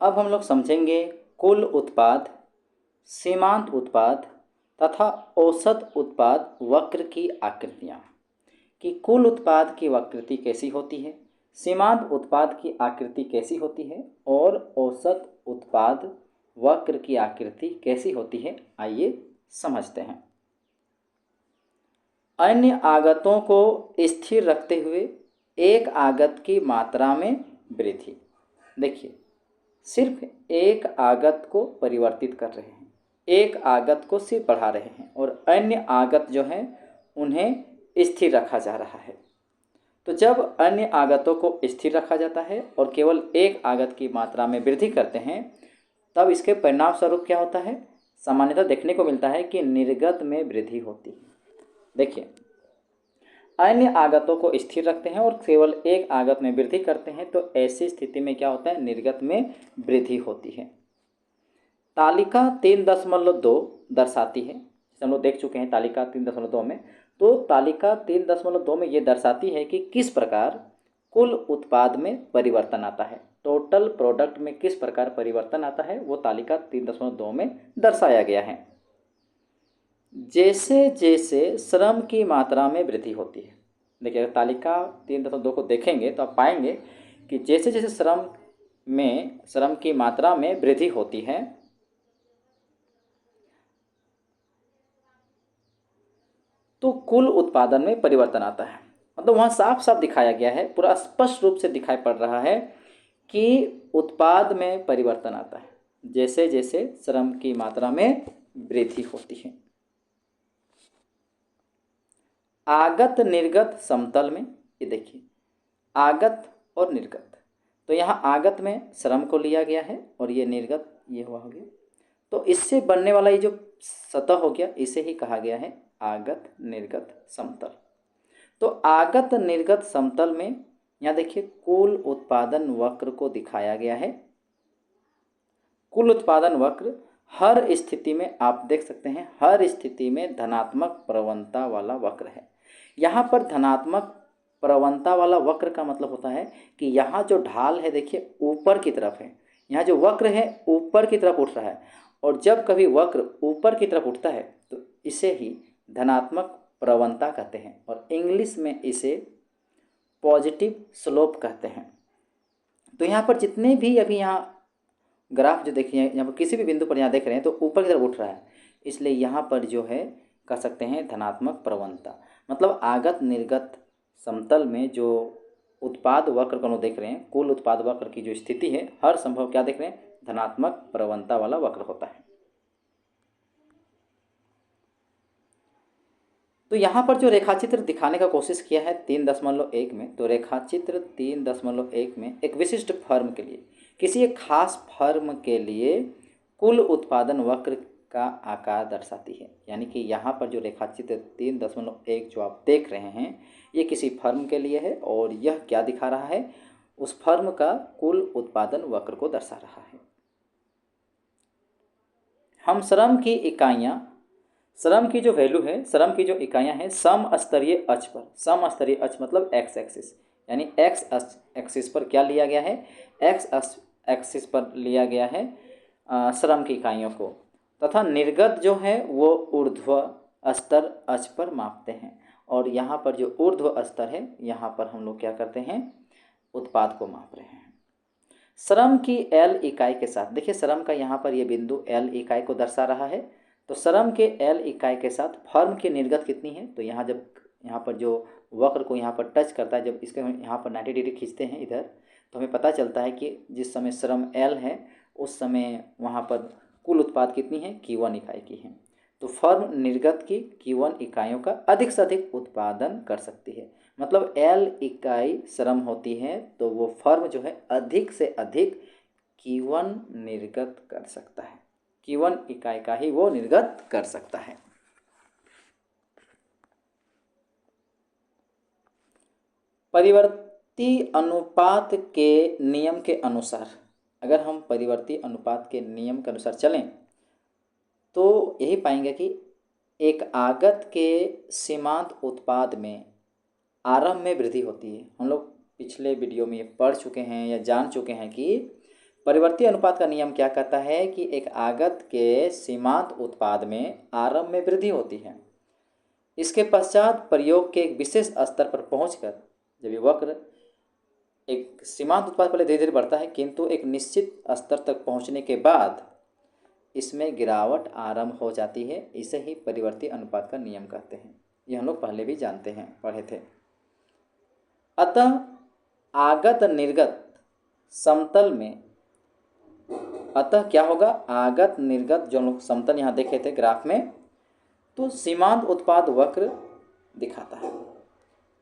अब हम लोग समझेंगे कुल उत्पाद, सीमांत उत्पाद तथा औसत उत्पाद वक्र की आकृतियाँ, कि कुल उत्पाद की आकृति कैसी होती है, सीमांत उत्पाद की आकृति कैसी होती है और औसत उत्पाद वक्र की आकृति कैसी होती है। आइए समझते हैं। अन्य आगतों को स्थिर रखते हुए एक आगत की मात्रा में वृद्धि। देखिए, सिर्फ एक आगत को परिवर्तित कर रहे हैं, एक आगत को सिर्फ बढ़ा रहे हैं और अन्य आगत जो हैं उन्हें स्थिर रखा जा रहा है। तो जब अन्य आगतों को स्थिर रखा जाता है और केवल एक आगत की मात्रा में वृद्धि करते हैं, तब इसके परिणाम स्वरूप क्या होता है, सामान्यतः देखने को मिलता है कि निर्गत में वृद्धि होती है। देखिए, अन्य आगतों को स्थिर रखते हैं और केवल एक आगत में वृद्धि करते हैं, तो ऐसी स्थिति में क्या होता है, निर्गत में वृद्धि होती है। तालिका 3.2 दर्शाती है, जैसे हम लोग देख चुके हैं तालिका 3.2 में, तो तालिका 3.2 में ये दर्शाती है कि किस प्रकार कुल उत्पाद में परिवर्तन आता है, टोटल प्रोडक्ट में किस प्रकार परिवर्तन आता है, वो तालिका 3.2 में दर्शाया गया है। जैसे जैसे श्रम की मात्रा में वृद्धि होती है। देखिए, अगर तालिका 3.2 को देखेंगे तो आप पाएंगे कि जैसे जैसे श्रम की मात्रा में वृद्धि होती है, तो कुल उत्पादन में परिवर्तन आता है। मतलब वहाँ साफ साफ दिखाया गया है, पूरा स्पष्ट रूप से दिखाई पड़ रहा है कि उत्पाद में परिवर्तन आता है जैसे जैसे श्रम की मात्रा में वृद्धि होती है। आगत निर्गत समतल में, ये देखिए आगत और निर्गत, तो यहाँ आगत में श्रम को लिया गया है और ये निर्गत ये हुआ हो गया, तो इससे बनने वाला ये जो सतह हो गया, इसे ही कहा गया है आगत निर्गत समतल। तो आगत निर्गत समतल में यहाँ देखिए कुल उत्पादन वक्र को दिखाया गया है। कुल उत्पादन वक्र हर स्थिति में आप देख सकते हैं, हर स्थिति में धनात्मक प्रवणता वाला वक्र है। यहाँ पर धनात्मक प्रवणता वाला वक्र का मतलब होता है कि यहाँ जो ढाल है देखिए ऊपर की तरफ है, यहाँ जो वक्र है ऊपर की तरफ उठ रहा है, और जब कभी वक्र ऊपर की तरफ उठता है तो इसे ही धनात्मक प्रवणता कहते हैं, और इंग्लिश में इसे पॉजिटिव स्लोप कहते हैं। तो यहाँ पर जितने भी अभी यहाँ ग्राफ जो देखिए, यहाँ पर किसी भी बिंदु पर यहाँ देख रहे हैं तो ऊपर की तरफ उठ रहा है, इसलिए यहाँ पर जो है कह सकते हैं धनात्मक प्रवणता। मतलब आगत निर्गत समतल में जो उत्पाद वक्र को देख रहे हैं, कुल उत्पाद वक्र की जो स्थिति है, हर संभव क्या देख रहे हैं, धनात्मक प्रवणता वाला वक्र होता है। तो यहाँ पर जो रेखाचित्र दिखाने का कोशिश किया है 3.1 में, तो रेखाचित्र 3.1 में एक विशिष्ट फर्म के लिए, किसी एक खास फर्म के लिए कुल उत्पादन वक्र का आकार दर्शाती है। यानी कि यहाँ पर जो रेखाचित्र 3.1 जो आप देख रहे हैं, ये किसी फर्म के लिए है और यह क्या दिखा रहा है, उस फर्म का कुल उत्पादन वक्र को दर्शा रहा है। हम श्रम की इकाइयाँ, श्रम की जो वैल्यू है, श्रम की जो इकाइयाँ हैं समस्तरीय अक्ष पर, समस्तरीय अक्ष मतलब एक्स एक्सिस, यानी एक्स एक्सिस पर क्या लिया गया है, एक्स एक्सिस पर लिया गया है श्रम की इकाइयों को, तथा निर्गत जो है वो ऊर्ध्व स्तर अक्ष पर मापते हैं, और यहाँ पर जो ऊर्ध्व स्तर है यहाँ पर हम लोग क्या करते हैं, उत्पाद को माप रहे हैं। श्रम की एल इकाई के साथ, देखिए श्रम का यहाँ पर ये बिंदु एल इकाई को दर्शा रहा है, तो श्रम के एल इकाई के साथ फर्म की निर्गत कितनी है, तो यहाँ जब यहाँ पर जो वक्र को यहाँ पर टच करता है, जब इसके यहाँ पर 90 डिग्री खींचते हैं इधर, तो हमें पता चलता है कि जिस समय श्रम एल है उस समय वहाँ पर कुल उत्पाद कितनी है, Q1 इकाई की है। तो फर्म निर्गत की Q1 इकाइयों का अधिक से अधिक उत्पादन कर सकती है। मतलब एल इकाई श्रम होती है तो वो फर्म जो है अधिक से अधिक Q1 निर्गत कर सकता है, Q1 इकाई का ही वो निर्गत कर सकता है। परिवर्ती अनुपात के नियम के अनुसार, अगर हम परिवर्ती अनुपात के नियम के अनुसार चलें तो यही पाएंगे कि एक आगत के सीमांत उत्पाद में आरंभ में वृद्धि होती है। हम लोग पिछले वीडियो में पढ़ चुके हैं या जान चुके हैं कि परिवर्ती अनुपात का नियम क्या कहता है कि एक आगत के सीमांत उत्पाद में आरंभ में वृद्धि होती है, इसके पश्चात प्रयोग के एक विशेष स्तर पर पहुंचकर जब ये वक्र एक सीमांत उत्पाद पहले धीरे धीरे बढ़ता है, किंतु एक निश्चित स्तर तक पहुंचने के बाद इसमें गिरावट आरंभ हो जाती है। इसे ही परिवर्ती अनुपात का नियम कहते हैं। ये हम लोग पहले भी जानते हैं, पढ़े थे। अतः आगत निर्गत समतल में, अतः क्या होगा, आगत निर्गत जो हम लोग समतल यहाँ देखे थे ग्राफ में, तो सीमांत उत्पाद वक्र दिखाता है।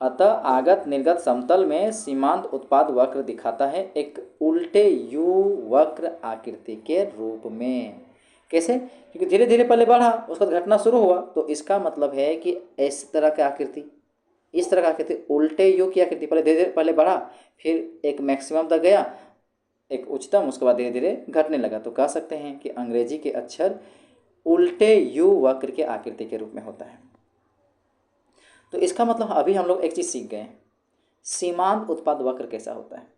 अतः आगत निर्गत समतल में सीमांत उत्पाद वक्र दिखाता है एक उल्टे यू वक्र आकृति के रूप में। कैसे? क्योंकि धीरे धीरे पहले बढ़ा, उसका घटना शुरू हुआ, तो इसका मतलब है कि इस तरह की आकृति, इस तरह की आकृति, उल्टे यू की आकृति, पहले धीरे धीरे पहले बढ़ा, फिर एक मैक्सिमम तक गया, एक उच्चतम, उसके बाद धीरे धीरे घटने लगा। तो कह सकते हैं कि अंग्रेजी के अक्षर उल्टे यू वक्र के आकृति के रूप में होता है। तो इसका मतलब अभी हम लोग एक चीज़ सीख गए, सीमांत उत्पाद वक्र कैसा होता है।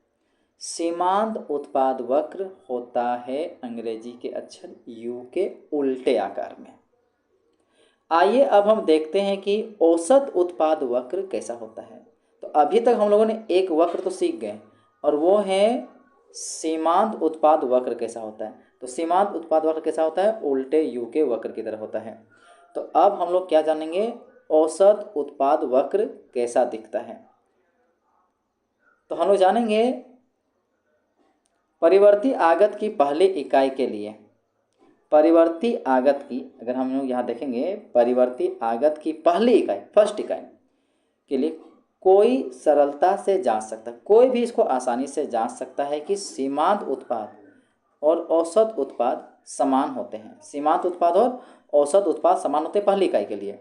सीमांत उत्पाद वक्र होता है अंग्रेजी के अक्षर यू के उल्टे आकार में। आइए अब हम देखते हैं कि औसत उत्पाद वक्र कैसा होता है। तो अभी तक हम लोगों ने एक वक्र तो सीख गए, और वो है सीमांत उत्पाद वक्र कैसा होता है। तो सीमांत उत्पाद वक्र कैसा होता है, उल्टे यू के वक्र की तरह होता है। तो अब हम लोग क्या जानेंगे, औसत उत्पाद वक्र कैसा दिखता है। तो हम लोग जानेंगे परिवर्ती आगत की पहली इकाई के लिए, परिवर्ती आगत की, अगर हम लोग यहाँ देखेंगे परिवर्ती आगत की पहली इकाई, फर्स्ट इकाई के लिए कोई सरलता से जांच सकता है, कोई भी इसको आसानी से जांच सकता है कि सीमांत उत्पाद और औसत उत्पाद समान होते हैं। सीमांत उत्पाद और औसत उत्पाद समान होते हैं पहली इकाई के लिए।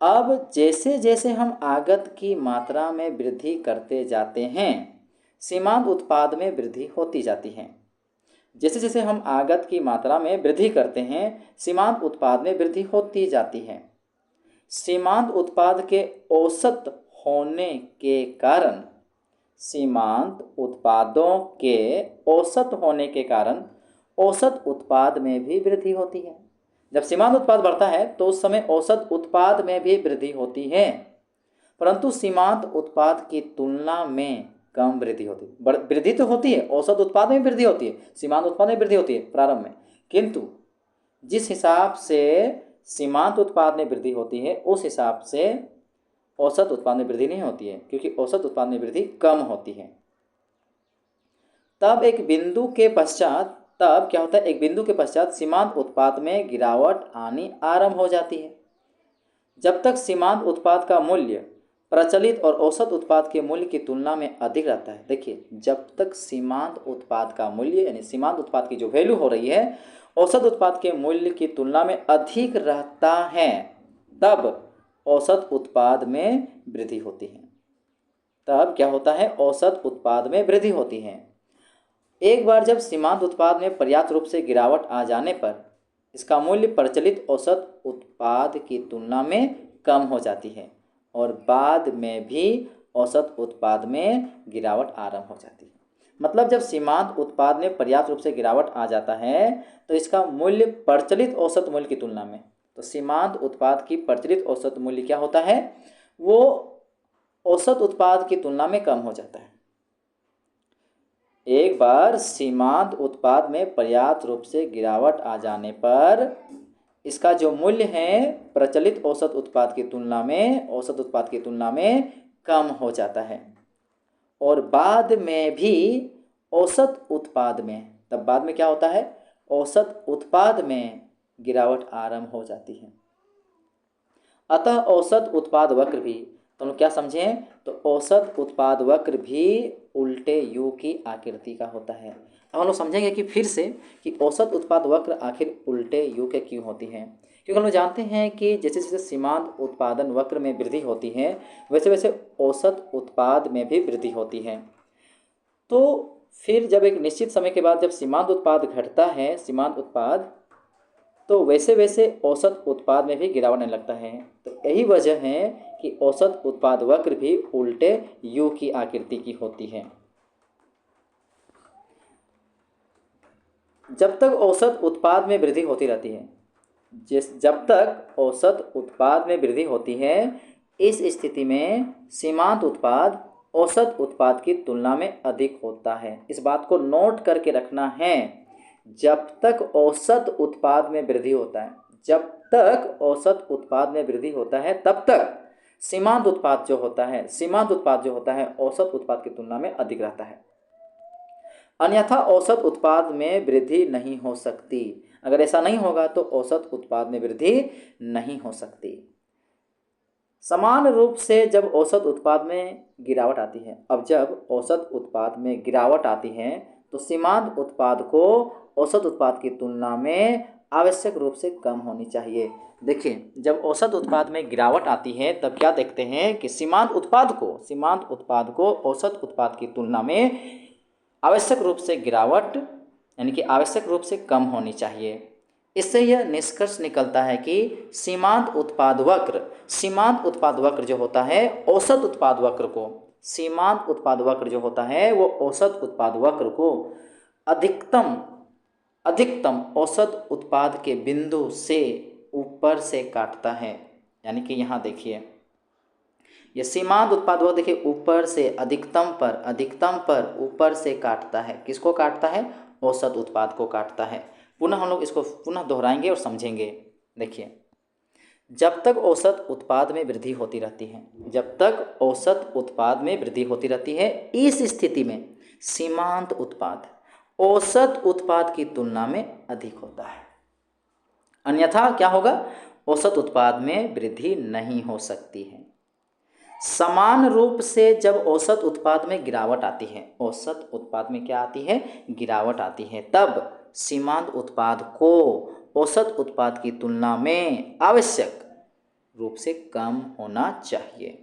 अब जैसे जैसे हम आगत की मात्रा में वृद्धि करते जाते हैं, सीमांत उत्पाद में वृद्धि होती जाती है। जैसे जैसे हम आगत की मात्रा में वृद्धि करते हैं, सीमांत उत्पाद में वृद्धि होती जाती है। सीमांत उत्पाद के औसत होने के कारण, सीमांत उत्पादों के औसत होने के कारण औसत उत्पाद में भी वृद्धि होती है। जब सीमांत उत्पाद बढ़ता है तो उस समय औसत उत्पाद में भी वृद्धि होती है, परंतु सीमांत उत्पाद की तुलना में कम वृद्धि होती है। वृद्धि तो होती है, औसत उत्पाद में वृद्धि होती है, सीमांत उत्पाद में वृद्धि होती है प्रारंभ में, किंतु जिस हिसाब से सीमांत उत्पाद में वृद्धि होती है उस हिसाब से औसत उत्पाद में वृद्धि नहीं होती है, क्योंकि औसत उत्पाद में वृद्धि कम होती है। तब एक बिंदु के पश्चात, तब क्या होता है, एक बिंदु के पश्चात सीमांत उत्पाद में गिरावट आनी आरंभ हो जाती है। जब तक सीमांत उत्पाद का मूल्य प्रचलित और औसत उत्पाद के मूल्य की तुलना में अधिक रहता है। देखिए, जब तक सीमांत उत्पाद का मूल्य, यानी सीमांत उत्पाद की जो वैल्यू हो रही है, औसत उत्पाद के मूल्य की तुलना में अधिक रहता है, तब औसत उत्पाद में वृद्धि होती है। तब क्या होता है, औसत उत्पाद में वृद्धि होती है। एक बार जब सीमांत उत्पाद में पर्याप्त रूप से गिरावट आ जाने पर इसका मूल्य प्रचलित औसत उत्पाद की तुलना में कम हो जाती है, और बाद में भी औसत उत्पाद में गिरावट आरंभ हो जाती है। मतलब जब सीमांत उत्पाद में पर्याप्त रूप से गिरावट आ जाता है तो इसका मूल्य प्रचलित औसत मूल्य की तुलना में, तो सीमांत उत्पाद की प्रचलित औसत मूल्य क्या होता है, वो औसत उत्पाद की तुलना में कम हो जाता है। एक बार सीमांत उत्पाद में पर्याप्त रूप से गिरावट आ जाने पर इसका जो मूल्य है प्रचलित औसत उत्पाद की तुलना में, औसत उत्पाद की तुलना में कम हो जाता है, और बाद में भी औसत उत्पाद में, तब बाद में क्या होता है, औसत उत्पाद में गिरावट आरंभ हो जाती है। अतः औसत उत्पाद वक्र भी, तो हम लोग क्या समझें, तो औसत उत्पाद वक्र भी उल्टे यू की आकृति का होता है। अब हम लोग समझेंगे कि फिर से कि औसत उत्पाद वक्र आखिर उल्टे यू के क्यों होती है। क्योंकि हम लोग जानते हैं कि जैसे जैसे सीमांत उत्पादन वक्र में वृद्धि होती है, वैसे वैसे औसत उत्पाद में भी वृद्धि होती है। तो फिर जब एक निश्चित समय के बाद जब सीमांत उत्पाद घटता है, सीमांत उत्पाद, तो वैसे वैसे औसत उत्पाद में भी गिरावट आने लगता है। तो यही वजह है कि औसत उत्पाद वक्र भी उल्टे यू की आकृति की होती है। जब तक औसत उत्पाद में वृद्धि होती रहती है, जब तक औसत उत्पाद में वृद्धि होती है, इस स्थिति में सीमांत उत्पाद औसत उत्पाद की तुलना में अधिक होता है। इस बात को नोट करके रखना है। जब तक औसत उत्पाद में वृद्धि होता है, जब तक औसत उत्पाद में वृद्धि होता है, तब तक सीमांत उत्पाद जो होता है औसत उत्पाद की तुलना में अधिक रहता है। अन्यथा औसत उत्पाद में वृद्धि नहीं हो सकती। अगर ऐसा नहीं होगा तो औसत उत्पाद में वृद्धि नहीं हो सकती। समान रूप से जब औसत उत्पाद में गिरावट आती है, अब जब औसत उत्पाद में गिरावट आती है तो सीमांत उत्पाद को औसत उत्पाद की तुलना में आवश्यक रूप से कम होनी चाहिए। देखिए, जब औसत उत्पाद में गिरावट आती है तब क्या देखते हैं कि सीमांत उत्पाद को औसत उत्पाद की तुलना में आवश्यक रूप से गिरावट यानी कि आवश्यक रूप से कम होनी चाहिए। इससे यह निष्कर्ष निकलता है कि सीमांत उत्पाद वक्र जो होता है औसत उत्पाद वक्र को सीमांत उत्पाद वक्र जो होता है वो औसत उत्पाद वक्र को अधिकतम औसत उत्पाद के बिंदु से ऊपर से काटता है। यानी कि यहाँ देखिए, ये सीमांत उत्पाद वक्र देखिए ऊपर से अधिकतम पर ऊपर से काटता है। किसको काटता है? औसत उत्पाद को काटता है। पुनः हम लोग इसको पुनः दोहराएंगे और समझेंगे। देखिए, जब तक औसत उत्पाद में वृद्धि होती रहती है, इस स्थिति में सीमांत उत्पाद औसत उत्पाद की तुलना में अधिक होता है। अन्यथा क्या होगा? औसत उत्पाद में वृद्धि नहीं हो सकती है। समान रूप से जब औसत उत्पाद में गिरावट आती है, औसत उत्पाद में क्या आती है? गिरावट आती है, तब सीमांत उत्पाद को औसत उत्पाद की तुलना में आवश्यक रूप से कम होना चाहिए।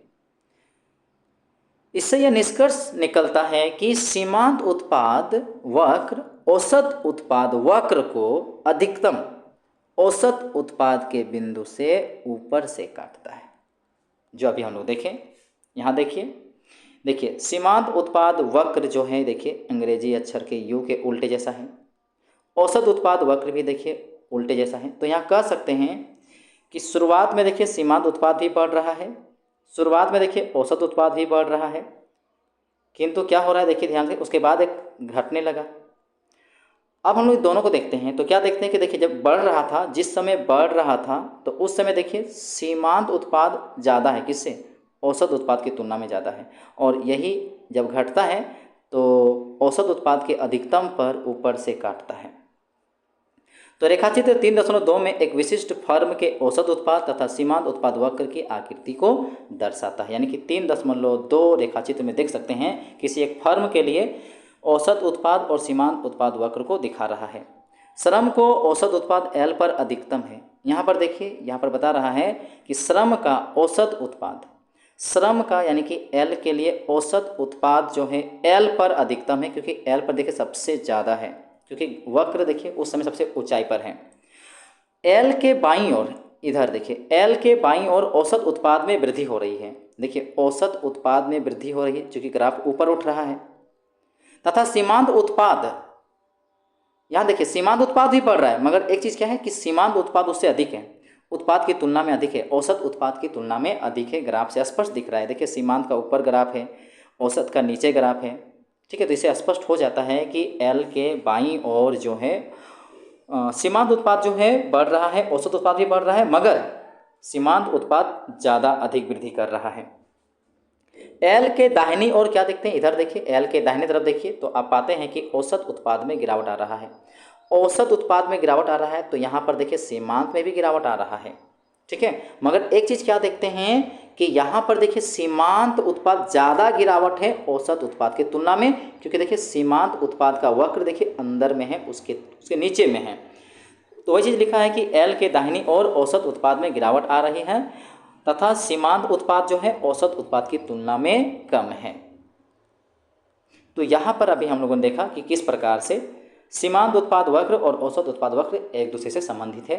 इससे यह निष्कर्ष निकलता है कि सीमांत उत्पाद वक्र औसत उत्पाद वक्र को अधिकतम औसत उत्पाद के बिंदु से ऊपर से काटता है। जो अभी हम लोग देखें, यहाँ देखिए सीमांत उत्पाद वक्र जो है, देखिए अंग्रेजी अक्षर के यू के उल्टे जैसा है। औसत उत्पाद वक्र भी देखिए उल्टे जैसा है। तो यहाँ कह सकते हैं कि शुरुआत में देखिए सीमांत उत्पाद भी बढ़ रहा है, शुरुआत में देखिए औसत उत्पाद भी बढ़ रहा है, किंतु क्या हो रहा है देखिए ध्यान से, उसके बाद एक घटने लगा। अब हम लोग दोनों को देखते हैं तो क्या देखते हैं कि देखिए जब बढ़ रहा था, जिस समय बढ़ रहा था तो उस समय देखिए सीमांत उत्पाद ज़्यादा है, किससे? औसत उत्पाद की तुलना में ज़्यादा है। और यही जब घटता है तो औसत उत्पाद के अधिकतम पर ऊपर से काटता है। तो रेखाचित्र 3.2 में एक विशिष्ट फर्म के औसत उत्पाद तथा सीमांत उत्पाद वक्र की आकृति को दर्शाता है। यानी कि 3.2 रेखाचित्र में देख सकते हैं किसी एक फर्म के लिए औसत उत्पाद और सीमांत उत्पाद वक्र को दिखा रहा है। श्रम को औसत उत्पाद L पर अधिकतम है। यहाँ पर देखिए, यहाँ पर बता रहा है कि श्रम का औसत उत्पाद, श्रम का यानी कि L के लिए औसत उत्पाद जो है L पर अधिकतम है, क्योंकि L पर देखिए सबसे ज़्यादा है, क्योंकि वक्र देखिए उस समय सबसे ऊंचाई पर है। L के बाईं ओर, इधर देखिए L के बाईं ओर औसत उत्पाद में वृद्धि हो रही है। देखिए औसत उत्पाद में वृद्धि हो रही है क्योंकि ग्राफ ऊपर उठ रहा है, तथा सीमांत उत्पाद, यहाँ देखिए सीमांत उत्पाद भी बढ़ रहा है, मगर एक चीज़ क्या है कि सीमांत उत्पाद उससे अधिक है, उत्पाद की तुलना में अधिक है, औसत उत्पाद की तुलना में अधिक है। ग्राफ से स्पष्ट दिख रहा है। देखिए सीमांत का ऊपर ग्राफ है, औसत का नीचे ग्राफ है, ठीक है। तो इससे स्पष्ट हो जाता है कि L के बाईं ओर जो है सीमांत उत्पाद जो है बढ़ रहा है, औसत उत्पाद भी बढ़ रहा है, मगर सीमांत उत्पाद ज़्यादा अधिक वृद्धि कर रहा है। L के दाहिनी ओर क्या देखते हैं? इधर देखिए, L के दाहिने तरफ देखिए तो आप पाते हैं कि औसत उत्पाद में गिरावट आ रहा है। औसत उत्पाद में गिरावट आ रहा है तो यहाँ पर देखिए सीमांत में भी गिरावट आ रहा है, ठीक है। मगर एक चीज़ क्या देखते हैं कि यहाँ पर देखिए सीमांत उत्पाद ज़्यादा गिरावट है औसत उत्पाद की तुलना में, क्योंकि देखिए सीमांत उत्पाद का वक्र देखिए अंदर में है, उसके नीचे में है। तो वही चीज़ लिखा है कि L के दाहिनी ओर औसत उत्पाद में गिरावट आ रही है तथा सीमांत उत्पाद जो है औसत उत्पाद की तुलना में कम है। तो यहाँ पर अभी हम लोगों ने देखा कि किस प्रकार से सीमांत उत्पाद वक्र और औसत उत्पाद वक्र एक दूसरे से संबंधित है।